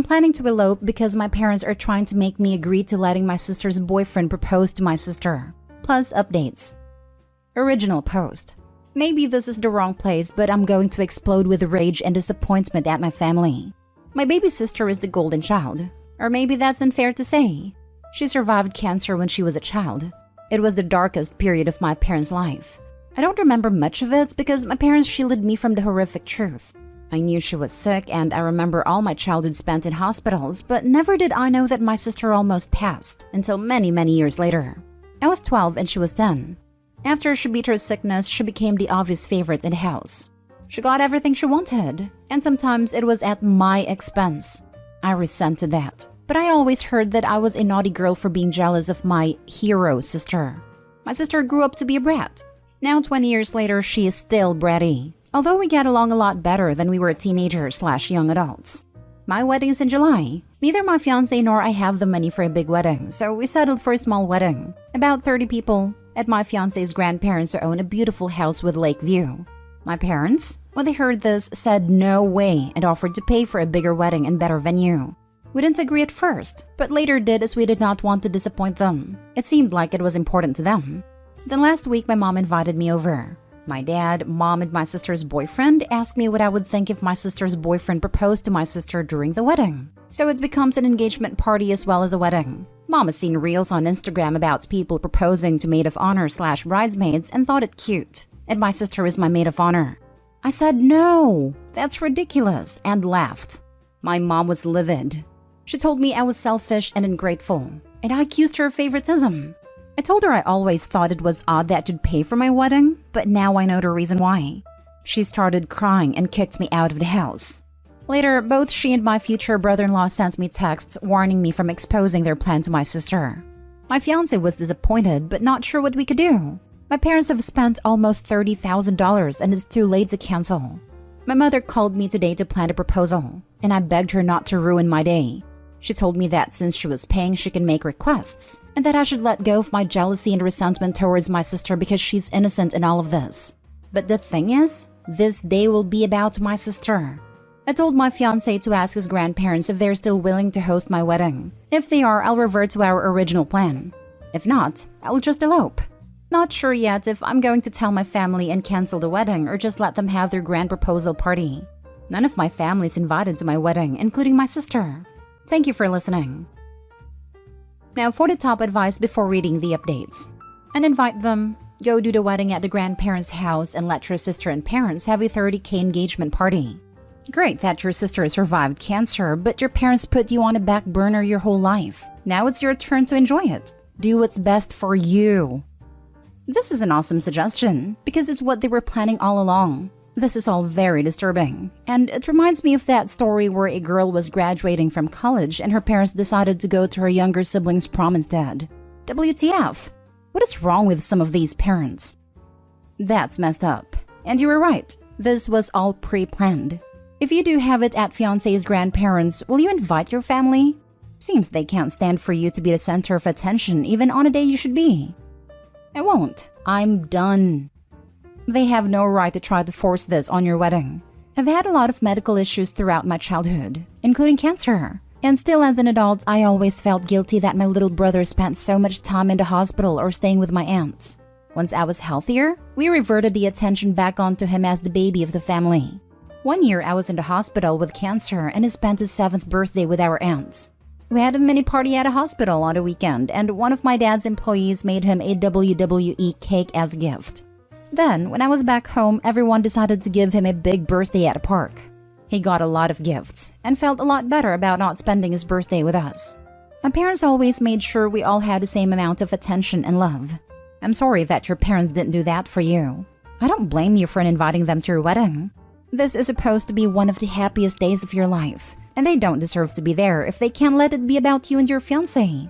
planning to elope because my parents are trying to make me agree to letting my sister's boyfriend propose to my sister. Plus updates. Original post. Maybe this is the wrong place, but I'm going to explode with rage and disappointment at my family. My baby sister is the golden child. Or maybe that's unfair to say. She survived cancer when she was a child. It was the darkest period of my parents' life. I don't remember much of it because my parents shielded me from the horrific truth. I knew she was sick and I remember all my childhood spent in hospitals, but never did I know that my sister almost passed until many, many years later. I was 12 and she was 10. After she beat her sickness, she became the obvious favorite in the house. She got everything she wanted, and sometimes it was at my expense. I resented that, but I always heard that I was a naughty girl for being jealous of my hero sister. My sister grew up to be a brat. Now 20 years later, she is still bratty, although we get along a lot better than we were teenagers/young adults. My wedding is in July. Neither my fiancé nor I have the money for a big wedding, so we settled for a small wedding, about 30 people, at my fiancé's grandparents who own a beautiful house with lake view. My parents, when they heard this, said no way and offered to pay for a bigger wedding and better venue. We didn't agree at first, but later did as we did not want to disappoint them. It seemed like it was important to them. Then last week my mom invited me over. My dad, mom, and my sister's boyfriend asked me what I would think if my sister's boyfriend proposed to my sister during the wedding. So it becomes an engagement party as well as a wedding. Mom has seen reels on Instagram about people proposing to maid of honor/bridesmaids and thought it cute. And my sister is my maid of honor. I said no, that's ridiculous, and laughed. My mom was livid. She told me I was selfish and ungrateful, and I accused her of favoritism. I told her I always thought it was odd that she'd pay for my wedding, but now I know the reason why. She started crying and kicked me out of the house. Later, both she and my future brother-in-law sent me texts warning me from exposing their plan to my sister. My fiancé was disappointed, but not sure what we could do. My parents have spent almost $30,000 and it's too late to cancel. My mother called me today to plan a proposal, and I begged her not to ruin my day. She told me that since she was paying, she can make requests, and that I should let go of my jealousy and resentment towards my sister because she's innocent in all of this. But the thing is, this day will be about my sister. I told my fiancé to ask his grandparents if they're still willing to host my wedding. If they are, I'll revert to our original plan. If not, I'll just elope. Not sure yet if I'm going to tell my family and cancel the wedding or just let them have their grand proposal party. None of my family is invited to my wedding, including my sister. Thank you for listening. Now for the top advice before reading the updates. Uninvite them, go do the wedding at the grandparents' house, and let your sister and parents have a $30,000 engagement party. Great that your sister survived cancer, but your parents put you on a back burner your whole life. Now it's your turn to enjoy it. Do what's best for you. This is an awesome suggestion, because it's what they were planning all along. This is all very disturbing, and it reminds me of that story where a girl was graduating from college and her parents decided to go to her younger sibling's prom instead. WTF? What is wrong with some of these parents? That's messed up. And you were right, this was all pre-planned. If you do have it at fiancé's grandparents, will you invite your family? Seems they can't stand for you to be the center of attention even on a day you should be. I won't. I'm done. They have no right to try to force this on your wedding. I've had a lot of medical issues throughout my childhood, including cancer. And still as an adult, I always felt guilty that my little brother spent so much time in the hospital or staying with my aunts. Once I was healthier, we reverted the attention back onto him as the baby of the family. One year I was in the hospital with cancer and he spent his 7th birthday with our aunts. We had a mini party at a hospital on the weekend, and one of my dad's employees made him a WWE cake as a gift. Then, when I was back home, everyone decided to give him a big birthday at a park. He got a lot of gifts and felt a lot better about not spending his birthday with us. My parents always made sure we all had the same amount of attention and love. I'm sorry that your parents didn't do that for you. I don't blame you for inviting them to your wedding. This is supposed to be one of the happiest days of your life, and they don't deserve to be there if they can't let it be about you and your fiancé.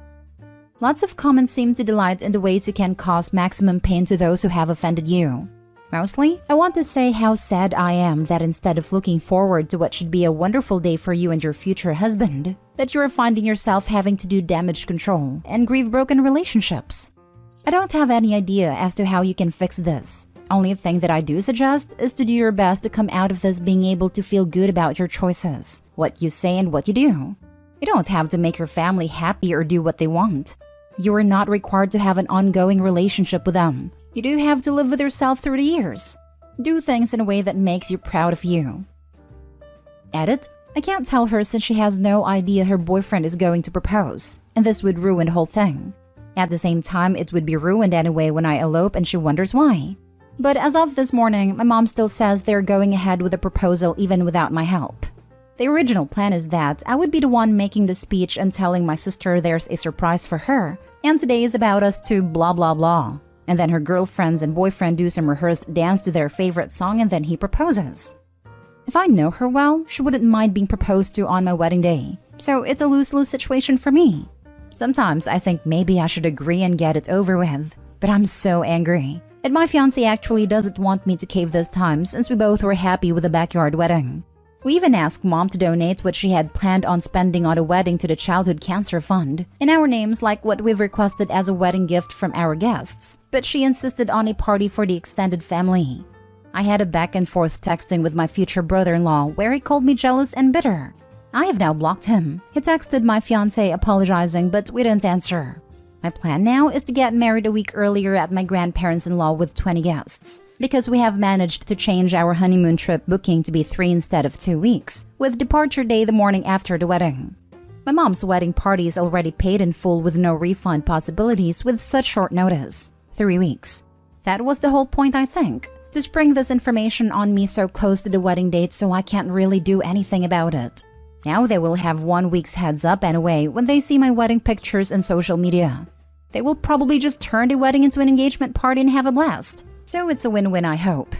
Lots of comments seem to delight in the ways you can cause maximum pain to those who have offended you. Mostly, I want to say how sad I am that instead of looking forward to what should be a wonderful day for you and your future husband, that you are finding yourself having to do damage control and grieve broken relationships. I don't have any idea as to how you can fix this. Only thing that I do suggest is to do your best to come out of this being able to feel good about your choices, what you say and what you do. You don't have to make your family happy or do what they want. You are not required to have an ongoing relationship with them. You do have to live with yourself through the years. Do things in a way that makes you proud of you. Edit: I can't tell her since she has no idea her boyfriend is going to propose, and this would ruin the whole thing. At the same time, it would be ruined anyway when I elope and she wonders why. But as of this morning, my mom still says they're going ahead with the proposal even without my help. The original plan is that I would be the one making the speech and telling my sister there's a surprise for her, and today is about us to blah blah blah. And then her girlfriends and boyfriend do some rehearsed dance to their favorite song and then he proposes. If I know her well, she wouldn't mind being proposed to on my wedding day. So it's a lose-lose situation for me. Sometimes I think maybe I should agree and get it over with, but I'm so angry. And my fiancé actually doesn't want me to cave this time since we both were happy with the backyard wedding. We even asked mom to donate what she had planned on spending on a wedding to the Childhood Cancer Fund, in our names like what we've requested as a wedding gift from our guests, but she insisted on a party for the extended family. I had a back and forth texting with my future brother-in-law where he called me jealous and bitter. I have now blocked him. He texted my fiancé apologizing, but we didn't answer. My plan now is to get married a week earlier at my grandparents-in-law with 20 guests, because we have managed to change our honeymoon trip booking to be 3 instead of 2 weeks, with departure day the morning after the wedding. My mom's wedding party is already paid in full with no refund possibilities with such short notice. 3 weeks. That was the whole point, I think, to spring this information on me so close to the wedding date so I can't really do anything about it. Now they will have 1 week's heads up anyway when they see my wedding pictures on social media. They will probably just turn the wedding into an engagement party and have a blast. So it's a win-win, I hope.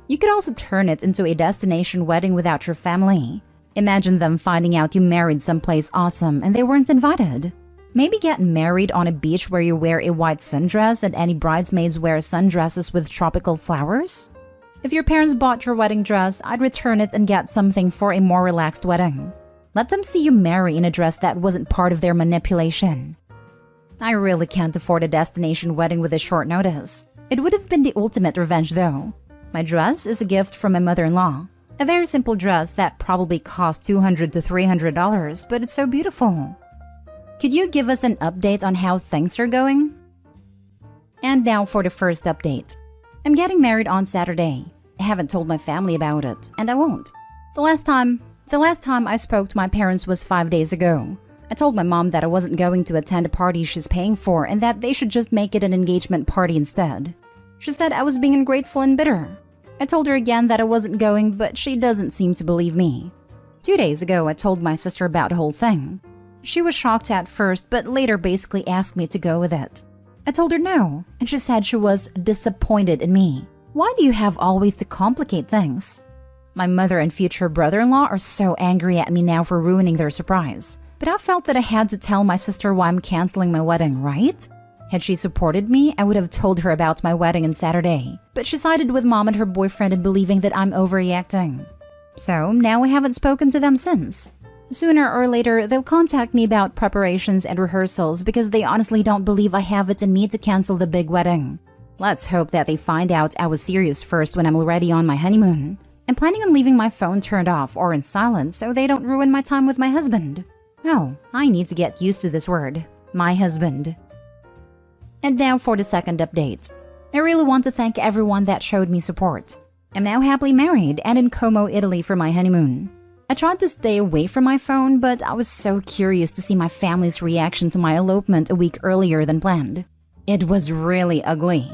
You could also turn it into a destination wedding without your family. Imagine them finding out you married someplace awesome and they weren't invited. Maybe get married on a beach where you wear a white sundress and any bridesmaids wear sundresses with tropical flowers? If your parents bought your wedding dress, I'd return it and get something for a more relaxed wedding. Let them see you marry in a dress that wasn't part of their manipulation. I really can't afford a destination wedding with a short notice. It would have been the ultimate revenge though. My dress is a gift from my mother-in-law. A very simple dress that probably cost $200 to $300, but it's so beautiful. Could you give us an update on how things are going? And now for the first update. I'm getting married on Saturday. I haven't told my family about it, and I won't. The last time I spoke to my parents was 5 days ago. I told my mom that I wasn't going to attend a party she's paying for and that they should just make it an engagement party instead. She said I was being ungrateful and bitter. I told her again that I wasn't going, but she doesn't seem to believe me. 2 days ago, I told my sister about the whole thing. She was shocked at first, but later basically asked me to go with it. I told her no, and she said she was disappointed in me. Why do you have always to complicate things? My mother and future brother-in-law are so angry at me now for ruining their surprise. But I felt that I had to tell my sister why I'm canceling my wedding, right? Had she supported me, I would have told her about my wedding on Saturday. But she sided with mom and her boyfriend in believing that I'm overreacting. So now I haven't spoken to them since. Sooner or later, they'll contact me about preparations and rehearsals because they honestly don't believe I have it in me to cancel the big wedding. Let's hope that they find out I was serious first when I'm already on my honeymoon. I'm planning on leaving my phone turned off or in silent so they don't ruin my time with my husband. Oh, I need to get used to this word. My husband. And now for the second update. I really want to thank everyone that showed me support. I'm now happily married and in Como, Italy for my honeymoon. I tried to stay away from my phone, but I was so curious to see my family's reaction to my elopement a week earlier than planned. It was really ugly.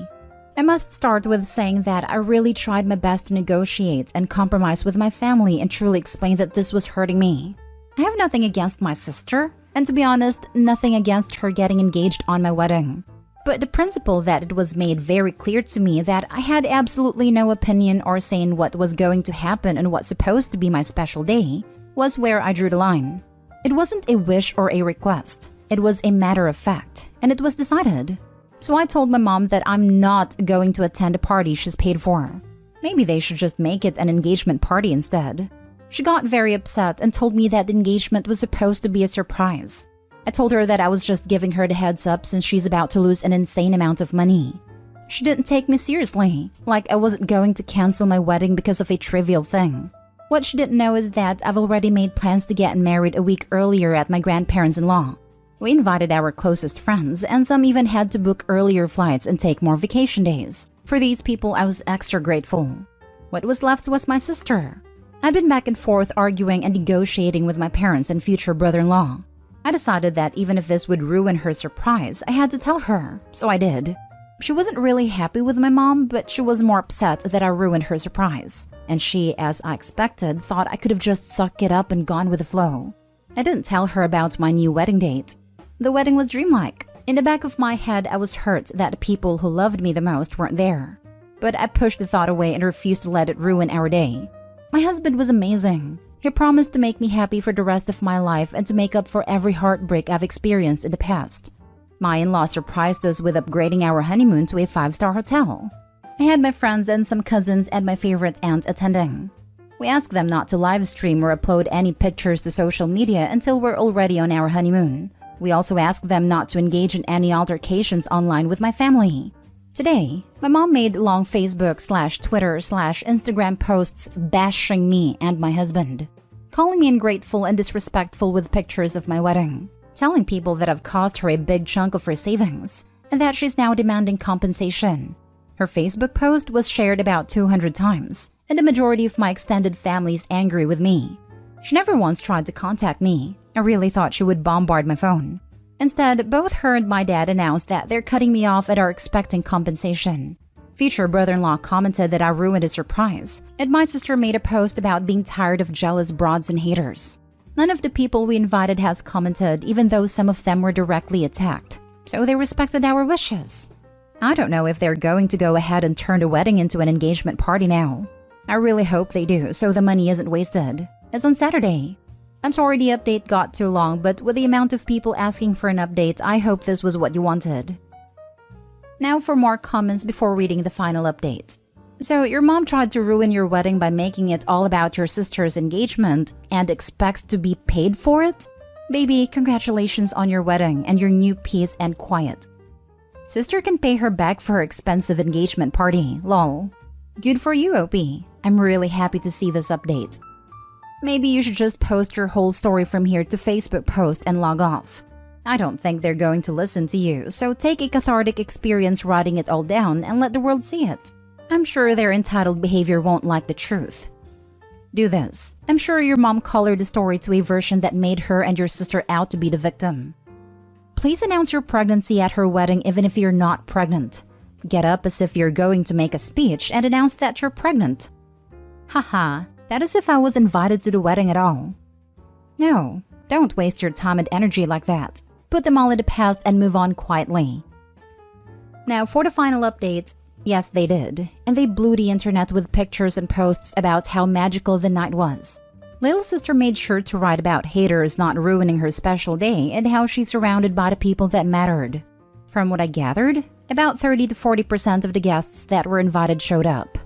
I must start with saying that I really tried my best to negotiate and compromise with my family and truly explain that this was hurting me. I have nothing against my sister, and to be honest, nothing against her getting engaged on my wedding. But the principle that it was made very clear to me that I had absolutely no opinion or say in what was going to happen on what's supposed to be my special day was where I drew the line. It wasn't a wish or a request. It was a matter of fact, and it was decided. So I told my mom that I'm not going to attend a party she's paid for. Maybe they should just make it an engagement party instead. She got very upset and told me that the engagement was supposed to be a surprise. I told her that I was just giving her the heads up since she's about to lose an insane amount of money. She didn't take me seriously, like I wasn't going to cancel my wedding because of a trivial thing. What she didn't know is that I've already made plans to get married a week earlier at my grandparents-in-law. We invited our closest friends, and some even had to book earlier flights and take more vacation days. For these people, I was extra grateful. What was left was my sister. I'd been back and forth arguing and negotiating with my parents and future brother-in-law. I decided that even if this would ruin her surprise, I had to tell her, so I did. She wasn't really happy with my mom, but she was more upset that I ruined her surprise. And she, as I expected, thought I could have just sucked it up and gone with the flow. I didn't tell her about my new wedding date. The wedding was dreamlike. In the back of my head, I was hurt that the people who loved me the most weren't there. But I pushed the thought away and refused to let it ruin our day. My husband was amazing. He promised to make me happy for the rest of my life and to make up for every heartbreak I've experienced in the past. My in-laws surprised us with upgrading our honeymoon to a 5-star hotel. I had my friends and some cousins and my favorite aunt attending. We asked them not to live stream or upload any pictures to social media until we're already on our honeymoon. We also asked them not to engage in any altercations online with my family. Today, my mom made long Facebook/Twitter/Instagram posts bashing me and my husband, calling me ungrateful and disrespectful with pictures of my wedding, telling people that I've cost her a big chunk of her savings, and that she's now demanding compensation. Her Facebook post was shared about 200 times, and the majority of my extended family is angry with me. She never once tried to contact me. I really thought she would bombard my phone. Instead, both her and my dad announced that they're cutting me off and are expecting compensation. Future brother-in-law commented that I ruined his surprise, and my sister made a post about being tired of jealous broads and haters. None of the people we invited has commented, even though some of them were directly attacked, so they respected our wishes. I don't know if they're going to go ahead and turn the wedding into an engagement party now. I really hope they do, so the money isn't wasted. It's on Saturday. I'm sorry the update got too long, but with the amount of people asking for an update, I hope this was what you wanted. Now for more comments before reading the final update. So your mom tried to ruin your wedding by making it all about your sister's engagement and expects to be paid for it? Baby, congratulations on your wedding and your new peace and quiet. Sister can pay her back for her expensive engagement party, lol. Good for you, OP. I'm really happy to see this update. Maybe you should just post your whole story from here to Facebook post and log off. I don't think they're going to listen to you, so take a cathartic experience writing it all down and let the world see it. I'm sure their entitled behavior won't like the truth. Do this. I'm sure your mom colored the story to a version that made her and your sister out to be the victim. Please announce your pregnancy at her wedding even if you're not pregnant. Get up as if you're going to make a speech and announce that you're pregnant. Haha. That is if I was invited to the wedding at all. No, don't waste your time and energy like that. Put them all in the past and move on quietly. Now for the final update. Yes, they did. And they blew the internet with pictures and posts about how magical the night was. Little sister made sure to write about haters not ruining her special day and how she's surrounded by the people that mattered. From what I gathered, about 30 to 40% of the guests that were invited showed up.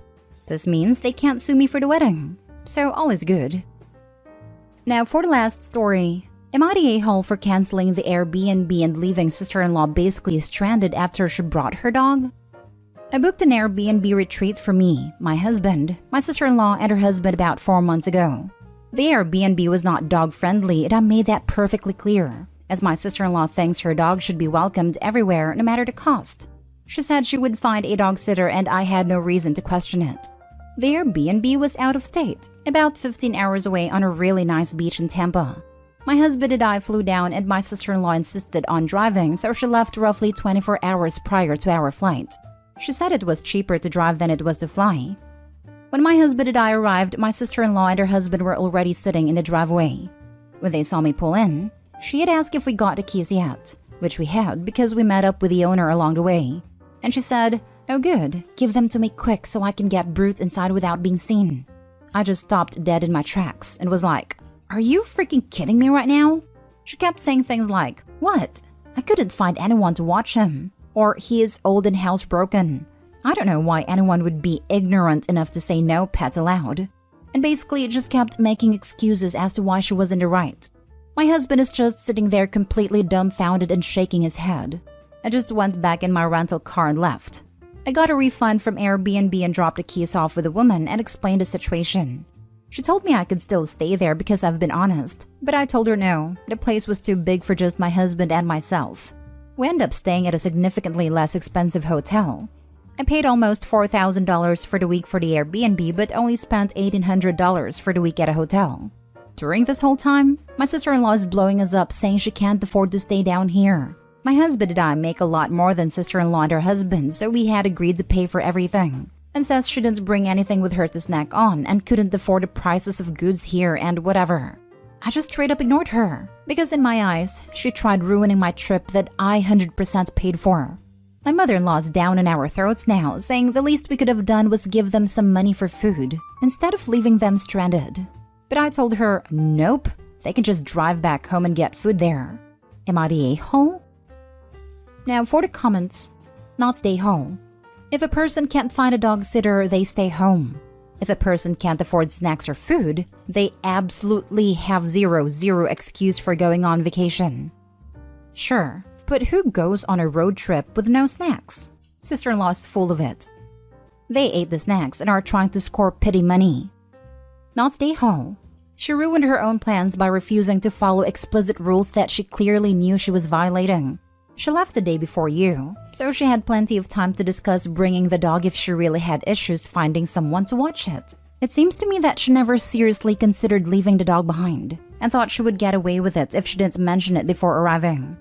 This means they can't sue me for the wedding. So all is good. Now for the last story. Am I the a-hole for canceling the Airbnb and leaving sister-in-law basically stranded after she brought her dog? I booked an Airbnb retreat for me, my husband, my sister-in-law, and her husband about 4 months ago. The Airbnb was not dog-friendly and I made that perfectly clear, as my sister-in-law thinks her dog should be welcomed everywhere no matter the cost. She said she would find a dog sitter and I had no reason to question it. The Airbnb was out of state, about 15 hours away on a really nice beach in Tampa. My husband and I flew down and my sister-in-law insisted on driving, so she left roughly 24 hours prior to our flight. She said it was cheaper to drive than it was to fly. When my husband and I arrived, my sister-in-law and her husband were already sitting in the driveway. When they saw me pull in, she had asked if we got the keys yet, which we had because we met up with the owner along the way. And she said, "Oh good, give them to me quick so I can get Brute inside without being seen." I just stopped dead in my tracks and was like, "Are you freaking kidding me right now?" She kept saying things like, "What? I couldn't find anyone to watch him." Or, "He is old and housebroken." I don't know why anyone would be ignorant enough to say no pets allowed. And basically it just kept making excuses as to why she was in the right. My husband is just sitting there completely dumbfounded and shaking his head. I just went back in my rental car and left. I got a refund from Airbnb and dropped the keys off with a woman and explained the situation. She told me I could still stay there because I've been honest, but I told her no, the place was too big for just my husband and myself. We ended up staying at a significantly less expensive hotel. I paid almost $4,000 for the week for the Airbnb, but only spent $1,800 for the week at a hotel. During this whole time, my sister-in-law is blowing us up saying she can't afford to stay down here. My husband and I make a lot more than sister-in-law and her husband, so we had agreed to pay for everything. And says she didn't bring anything with her to snack on and couldn't afford the prices of goods here and whatever. I just straight up ignored her, because in my eyes, she tried ruining my trip that I 100% paid for. My mother-in-law's down on our throats now, saying the least we could have done was give them some money for food, instead of leaving them stranded. But I told her, nope, they can just drive back home and get food there. Am I the a-hole? Now for the comments. Not the a-hole. If a person can't find a dog sitter, they stay home. If a person can't afford snacks or food, they absolutely have zero excuse for going on vacation. Sure, but who goes on a road trip with no snacks? Sister-in-law's full of it. They ate the snacks and are trying to score pity money. Not the a-hole. She ruined her own plans by refusing to follow explicit rules that she clearly knew she was violating. She left the day before you, so she had plenty of time to discuss bringing the dog if she really had issues finding someone to watch it. It seems to me that she never seriously considered leaving the dog behind, and thought she would get away with it if she didn't mention it before arriving.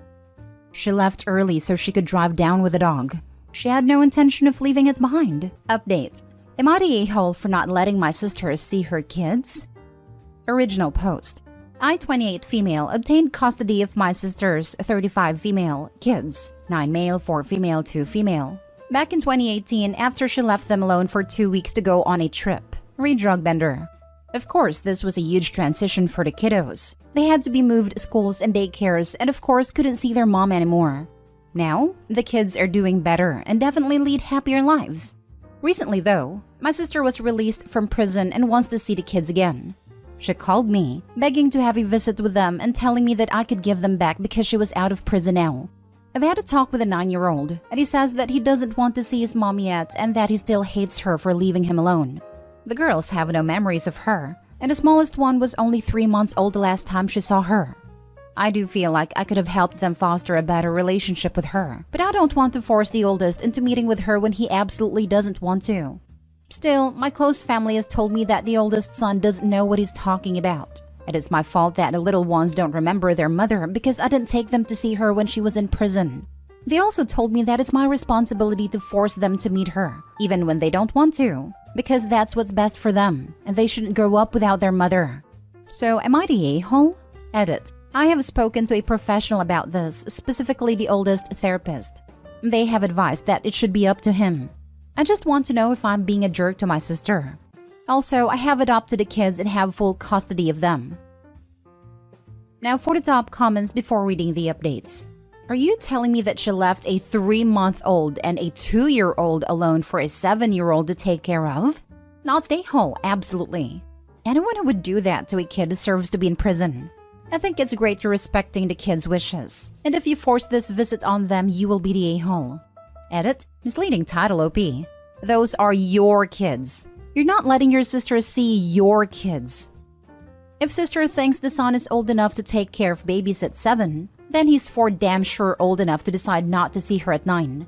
She left early so she could drive down with the dog. She had no intention of leaving it behind. Update. Am I the a-hole for not letting my sister see her kids? Original post. I, 28 female, obtained custody of my sister's 35 female kids, 9 male, 4 female, 2 female. Back in 2018, after she left them alone for 2 weeks to go on a trip. Read drug bender. Of course, this was a huge transition for the kiddos. They had to be moved schools and daycares and of course couldn't see their mom anymore. Now, the kids are doing better and definitely lead happier lives. Recently though, my sister was released from prison and wants to see the kids again. She called me, begging to have a visit with them and telling me that I could give them back because she was out of prison now. I've had a talk with a 9-year-old, and he says that he doesn't want to see his mom yet and that he still hates her for leaving him alone. The girls have no memories of her, and the smallest one was only 3 months old the last time she saw her. I do feel like I could have helped them foster a better relationship with her, but I don't want to force the oldest into meeting with her when he absolutely doesn't want to. Still, my close family has told me that the oldest son doesn't know what he's talking about. It is my fault that the little ones don't remember their mother because I didn't take them to see her when she was in prison. They also told me that it's my responsibility to force them to meet her, even when they don't want to, because that's what's best for them, and they shouldn't grow up without their mother. So am I the a-hole? Edit. I have spoken to a professional about this, specifically the oldest therapist. They have advised that it should be up to him. I just want to know if I'm being a jerk to my sister. Also, I have adopted the kids and have full custody of them. Now for the top comments before reading the updates. Are you telling me that she left a 3-month-old and a 2-year-old alone for a 7-year-old to take care of? Not the a-hole, absolutely. Anyone who would do that to a kid deserves to be in prison. I think it's great you're respecting the kids' wishes. And if you force this visit on them, you will be the a-hole. Edit. Misleading title, OP. Those are your kids. You're not letting your sister see your kids. If sister thinks the son is old enough to take care of babies at 7, then he's for damn sure old enough to decide not to see her at 9.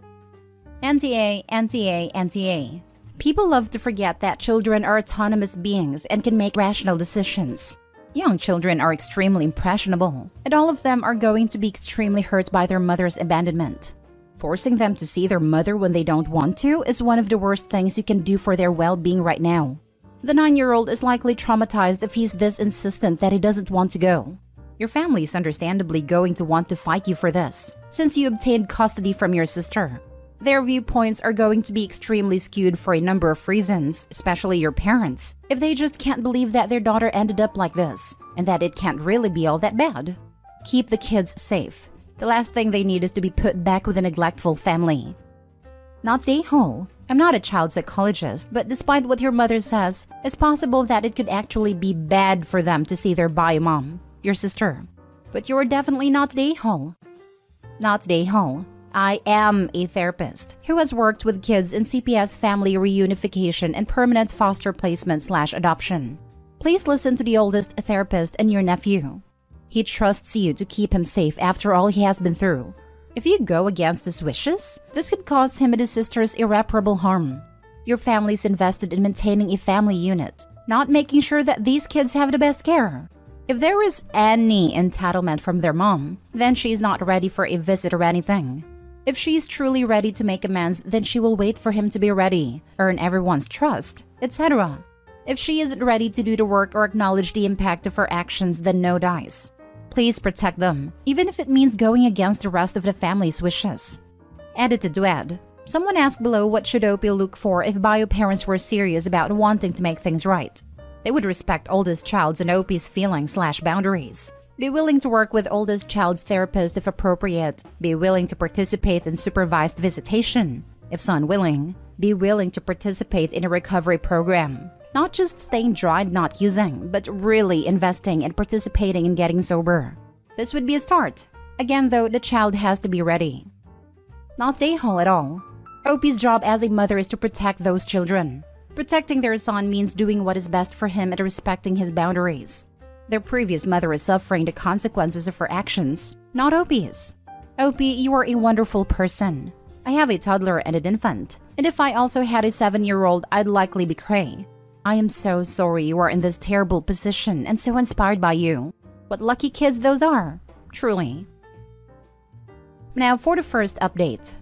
Anti-A. People love to forget that children are autonomous beings and can make rational decisions. Young children are extremely impressionable, and all of them are going to be extremely hurt by their mother's abandonment. Forcing them to see their mother when they don't want to is one of the worst things you can do for their well-being right now. The 9-year-old is likely traumatized if he's this insistent that he doesn't want to go. Your family is understandably going to want to fight you for this, since you obtained custody from your sister. Their viewpoints are going to be extremely skewed for a number of reasons, especially your parents, if they just can't believe that their daughter ended up like this, and that it can't really be all that bad. Keep the kids safe. The last thing they need is to be put back with a neglectful family. Not the a-hole. I'm not a child psychologist, but despite what your mother says, it's possible that it could actually be bad for them to see their bio mom, your sister. But you're definitely not the a-hole. Not the a-hole. I am a therapist who has worked with kids in CPS family reunification and permanent foster placement/adoption. Please listen to the oldest therapist and your nephew. He trusts you to keep him safe after all he has been through. If you go against his wishes, this could cause him and his sisters irreparable harm. Your family's invested in maintaining a family unit, not making sure that these kids have the best care. If there is any entitlement from their mom, then she's not ready for a visit or anything. If she's truly ready to make amends, then she will wait for him to be ready, earn everyone's trust, etc. If she isn't ready to do the work or acknowledge the impact of her actions, then no dice. Please protect them, even if it means going against the rest of the family's wishes. Edited to add. Someone asked below what should OP look for if bio parents were serious about wanting to make things right. They would respect oldest child's and OP's feelings/boundaries. Be willing to work with oldest child's therapist if appropriate. Be willing to participate in supervised visitation. If so unwilling, be willing to participate in a recovery program. Not just staying dry and not using, but really investing and participating in getting sober. This would be a start. Again though, the child has to be ready. Not stay whole at all. OP's job as a mother is to protect those children. Protecting their son means doing what is best for him and respecting his boundaries. Their previous mother is suffering the consequences of her actions, not OP's. OP, you are a wonderful person. I have a toddler and an infant, and if I also had a 7-year-old, I'd likely be cray. I am so sorry you are in this terrible position and so inspired by you. What lucky kids those are, truly. Now for the first update.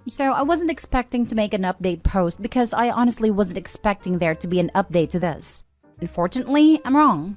So I wasn't expecting to make an update post because I honestly wasn't expecting there to be an update to this. Unfortunately, I'm wrong.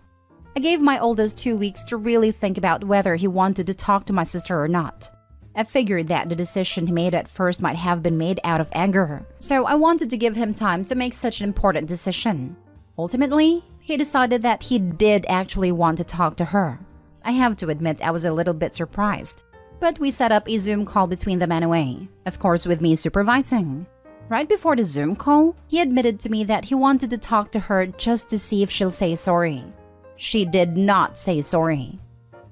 I gave my oldest 2 weeks to really think about whether he wanted to talk to my sister or not. I figured that the decision he made at first might have been made out of anger, so I wanted to give him time to make such an important decision. Ultimately, he decided that he did actually want to talk to her. I have to admit I was a little bit surprised. But we set up a Zoom call between them anyway, of course with me supervising. Right before the Zoom call, he admitted to me that he wanted to talk to her just to see if she'll say sorry. She did not say sorry.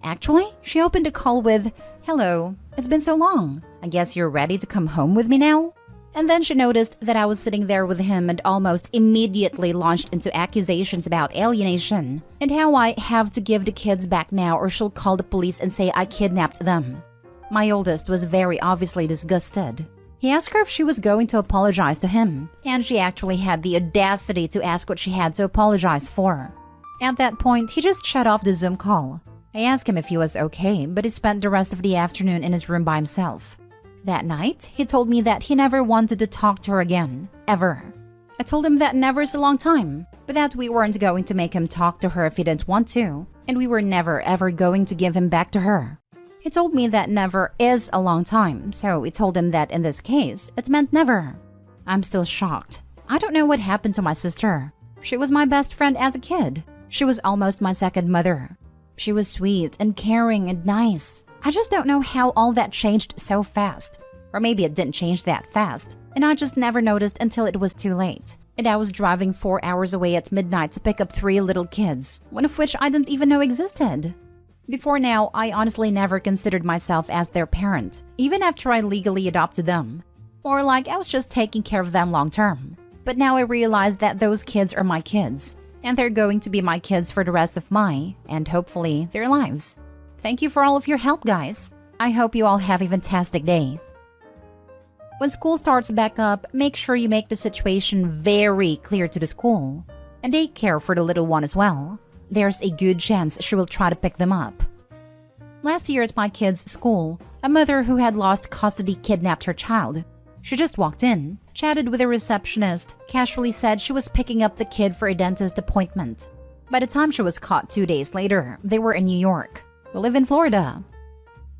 Actually, she opened the call with, "Hello, it's been so long. I guess you're ready to come home with me now?" And then she noticed that I was sitting there with him and almost immediately launched into accusations about alienation and how I have to give the kids back now or she'll call the police and say I kidnapped them. My oldest was very obviously disgusted. He asked her if she was going to apologize to him, and she actually had the audacity to ask what she had to apologize for. At that point, he just shut off the Zoom call. I asked him if he was okay, but he spent the rest of the afternoon in his room by himself. That night, he told me that he never wanted to talk to her again, ever. I told him that never is a long time, but that we weren't going to make him talk to her if he didn't want to, and we were never ever going to give him back to her. He told me that never is a long time, so we told him that in this case, it meant never. I'm still shocked. I don't know what happened to my sister. She was my best friend as a kid. She was almost my second mother. She was sweet and caring and nice. I just don't know how all that changed so fast. Or maybe it didn't change that fast, and I just never noticed until it was too late. And I was driving 4 hours away at midnight to pick up 3 little kids, one of which I didn't even know existed. Before now, I honestly never considered myself as their parent, even after I legally adopted them. Or like I was just taking care of them long term. But now I realize that those kids are my kids, and they're going to be my kids for the rest of my, and hopefully, their lives. Thank you for all of your help, guys. I hope you all have a fantastic day. When school starts back up, make sure you make the situation very clear to the school. And take care for the little one as well. There's a good chance she will try to pick them up. Last year at my kid's school, a mother who had lost custody kidnapped her child. She just walked in, chatted with a receptionist, casually said she was picking up the kid for a dentist appointment. By the time she was caught 2 days later, they were in New York. We live in Florida.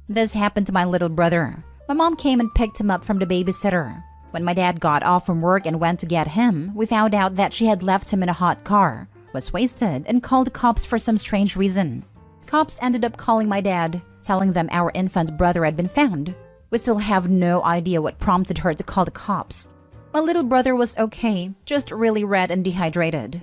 This happened to my little brother. My mom came and picked him up from the babysitter. When my dad got off from work and went to get him, we found out that she had left him in a hot car, was wasted, and called the cops for some strange reason. Cops ended up calling my dad, telling them our infant brother had been found. We still have no idea what prompted her to call the cops. My little brother was okay, just really red and dehydrated.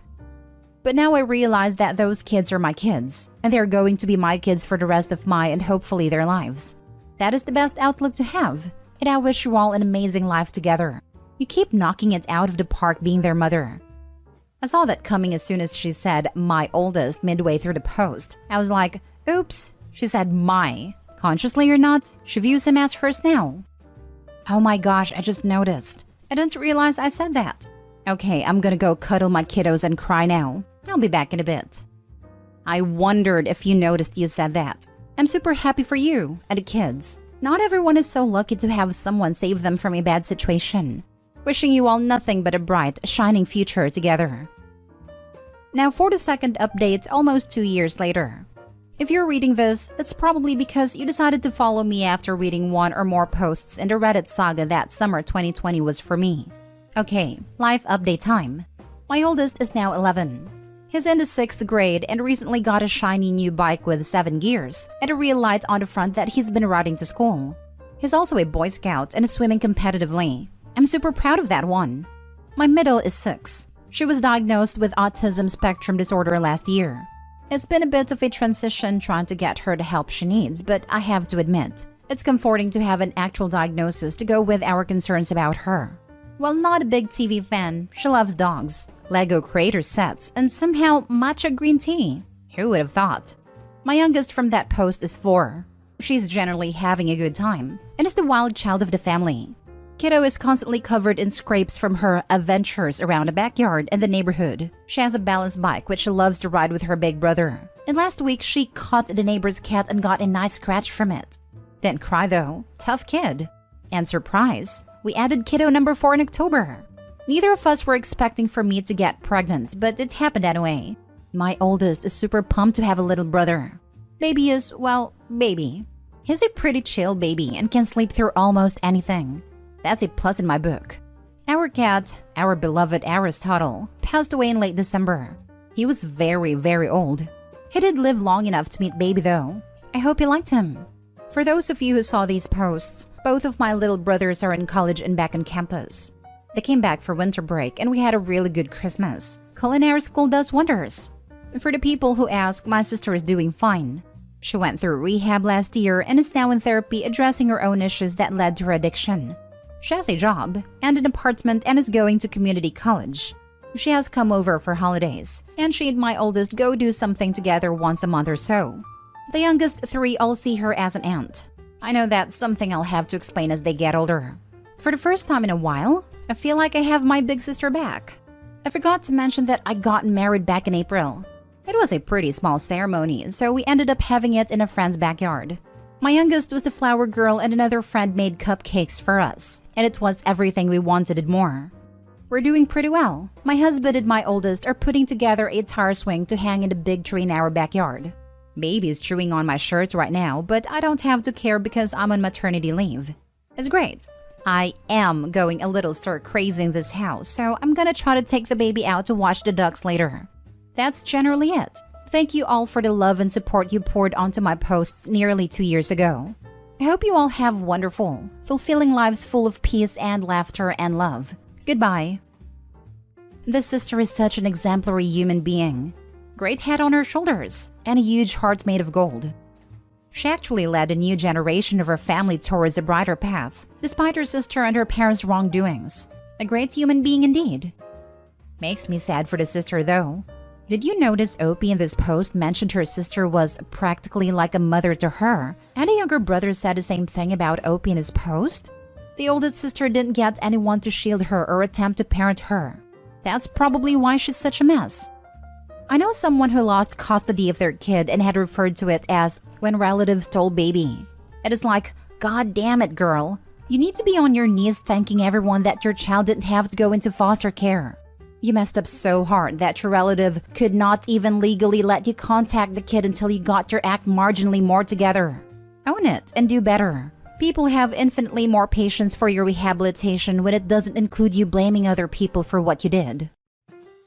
But now I realize that those kids are my kids, and they're going to be my kids for the rest of my and hopefully their lives. That is the best outlook to have, and I wish you all an amazing life together. You keep knocking it out of the park being their mother. I saw that coming as soon as she said my oldest midway through the post. I was like, oops, she said my. Consciously or not, she views him as hers now. Oh my gosh, I just noticed. I didn't realize I said that. Okay, I'm gonna go cuddle my kiddos and cry now. I'll be back in a bit. I wondered if you noticed you said that. I'm super happy for you and the kids. Not everyone is so lucky to have someone save them from a bad situation. Wishing you all nothing but a bright, shining future together. Now for the second update almost 2 years later. If you're reading this, it's probably because you decided to follow me after reading one or more posts in the Reddit saga that summer 2020 was for me. Okay, life update time. My oldest is now 11. He's in the 6th grade and recently got a shiny new bike with 7 gears and a real light on the front that he's been riding to school. He's also a Boy Scout and is swimming competitively. I'm super proud of that one. My middle is 6. She was diagnosed with autism spectrum disorder last year. It's been a bit of a transition trying to get her the help she needs, but I have to admit, it's comforting to have an actual diagnosis to go with our concerns about her. While not a big TV fan, she loves dogs, Lego creator sets, and somehow matcha green tea. Who would have thought? My youngest from that post is 4. She's generally having a good time, and is the wild child of the family. Kiddo is constantly covered in scrapes from her adventures around the backyard and the neighborhood. She has a balance bike which she loves to ride with her big brother. And last week she caught the neighbor's cat and got a nice scratch from it. Didn't cry though. Tough kid. And surprise, we added kiddo number 4 in October. Neither of us were expecting for me to get pregnant, but it happened anyway. My oldest is super pumped to have a little brother. Baby is, well, baby. He's a pretty chill baby and can sleep through almost anything. That's a plus in my book. Our cat, our beloved Aristotle, passed away in late December. He was very, very old. He did live long enough to meet baby though. I hope you liked him. For those of you who saw these posts, both of my little brothers are in college and back on campus. They came back for winter break and we had a really good Christmas. Culinary school does wonders. For the people who ask, my sister is doing fine. She went through rehab last year and is now in therapy addressing her own issues that led to her addiction. She has a job and an apartment and is going to community college. She has come over for holidays, and she and my oldest go do something together once a month or so. The youngest 3 all see her as an aunt. I know that's something I'll have to explain as they get older. For the first time in a while, I feel like I have my big sister back. I forgot to mention that I got married back in April. It was a pretty small ceremony, so we ended up having it in a friend's backyard. My youngest was the flower girl and another friend made cupcakes for us, and it was everything we wanted and more. We're doing pretty well. My husband and my oldest are putting together a tire swing to hang in the big tree in our backyard. Baby is chewing on my shirt right now, but I don't have to care because I'm on maternity leave. It's great. I am going a little stir crazy in this house, so I'm gonna try to take the baby out to watch the ducks later. That's generally it. Thank you all for the love and support you poured onto my posts nearly 2 years ago. I hope you all have wonderful, fulfilling lives full of peace and laughter and love. Goodbye. This sister is such an exemplary human being. Great head on her shoulders, and a huge heart made of gold. She actually led a new generation of her family towards a brighter path, despite her sister and her parents' wrongdoings. A great human being indeed. Makes me sad for the sister though. Did you notice Opie in this post mentioned her sister was practically like a mother to her, and a younger brother said the same thing about Opie in his post? The oldest sister didn't get anyone to shield her or attempt to parent her. That's probably why she's such a mess. I know someone who lost custody of their kid and had referred to it as when relatives stole baby. It is like, God damn it, girl. You need to be on your knees thanking everyone that your child didn't have to go into foster care. You messed up so hard that your relative could not even legally let you contact the kid until you got your act marginally more together. Own it and do better. People have infinitely more patience for your rehabilitation when it doesn't include you blaming other people for what you did.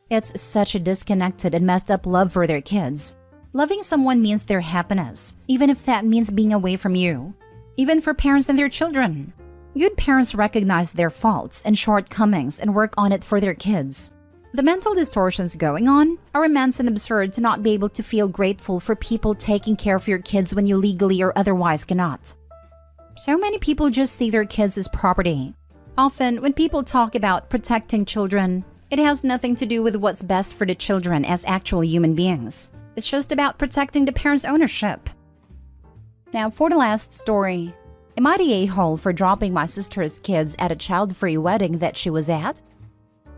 It's such a disconnected and messed up love for their kids. Loving someone means their happiness, even if that means being away from you. Even for parents and their children. Good parents recognize their faults and shortcomings and work on it for their kids. The mental distortions going on are immense and absurd to not be able to feel grateful for people taking care of your kids when you legally or otherwise cannot. So many people just see their kids as property. Often, when people talk about protecting children, It has nothing to do with what's best for the children as actual human beings. It's just about protecting the parents' ownership. Now for the last story. Am I the a-hole for dropping my sister's kids at a child-free wedding that she was at?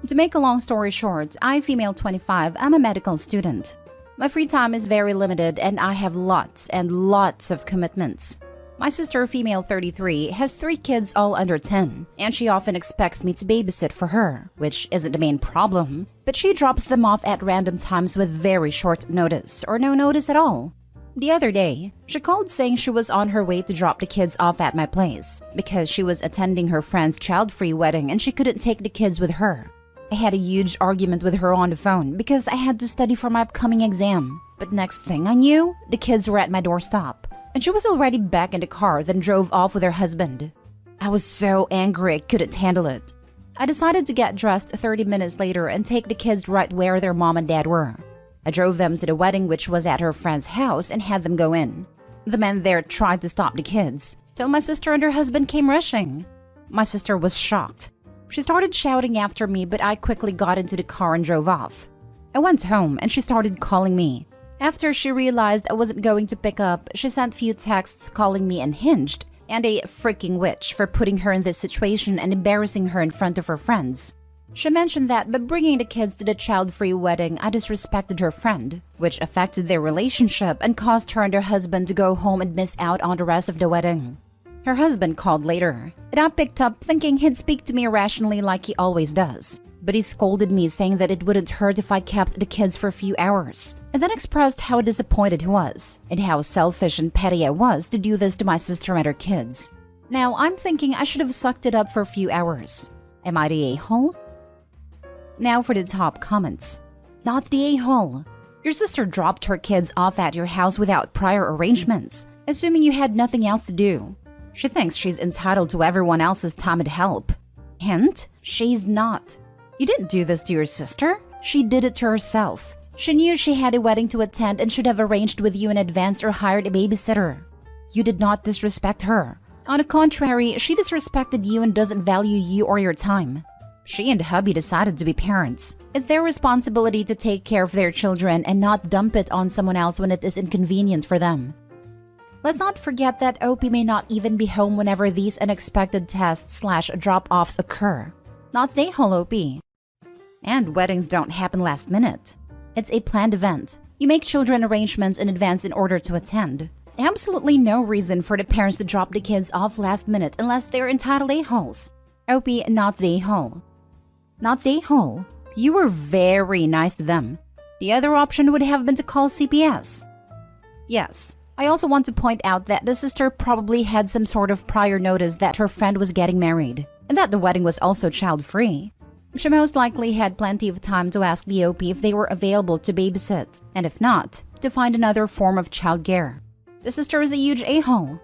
To make a long story short, I, female 25, am a medical student. My free time is very limited and I have lots and lots of commitments. My sister, female 33, has 3 kids all under 10, and she often expects me to babysit for her, which isn't the main problem, but she drops them off at random times with very short notice, or no notice at all. The other day, she called saying she was on her way to drop the kids off at my place, because she was attending her friend's child-free wedding and she couldn't take the kids with her. I had a huge argument with her on the phone because I had to study for my upcoming exam, but next thing I knew, the kids were at my doorstep. And she was already back in the car, then drove off with her husband. I was so angry I couldn't handle it. I decided to get dressed 30 minutes later and take the kids right where their mom and dad were. I drove them to the wedding, which was at her friend's house, and had them go in. The men there tried to stop the kids, till my sister and her husband came rushing. My sister was shocked. She started shouting after me, but I quickly got into the car and drove off. I went home and she started calling me. After she realized I wasn't going to pick up, she sent few texts calling me unhinged and a freaking witch for putting her in this situation and embarrassing her in front of her friends. She mentioned that by bringing the kids to the child-free wedding, I disrespected her friend, which affected their relationship and caused her and her husband to go home and miss out on the rest of the wedding. Her husband called later, and I picked up thinking he'd speak to me irrationally like he always does. But he scolded me, saying that it wouldn't hurt if I kept the kids for a few hours, and then expressed how disappointed he was, and how selfish and petty I was to do this to my sister and her kids. Now, I'm thinking I should have sucked it up for a few hours. Am I the a-hole? Now for the top comments. Not the a-hole. Your sister dropped her kids off at your house without prior arrangements, assuming you had nothing else to do. She thinks she's entitled to everyone else's time and help. Hint, she's not. You didn't do this to your sister. She did it to herself. She knew she had a wedding to attend and should have arranged with you in advance or hired a babysitter. You did not disrespect her. On the contrary, she disrespected you and doesn't value you or your time. She and hubby decided to be parents. It's their responsibility to take care of their children and not dump it on someone else when it is inconvenient for them. Let's not forget that OP may not even be home whenever these unexpected tests/drop-offs occur. Not the whole OP. And weddings don't happen last minute. It's a planned event. You make children arrangements in advance in order to attend. Absolutely no reason for the parents to drop the kids off last minute unless they're entitled a-holes. OP, not the a-hole. Not the a-hole. You were very nice to them. The other option would have been to call CPS. Yes. I also want to point out that the sister probably had some sort of prior notice that her friend was getting married, and that the wedding was also child-free. She most likely had plenty of time to ask the OP if they were available to babysit, and if not, to find another form of childcare. The sister is a huge a-hole.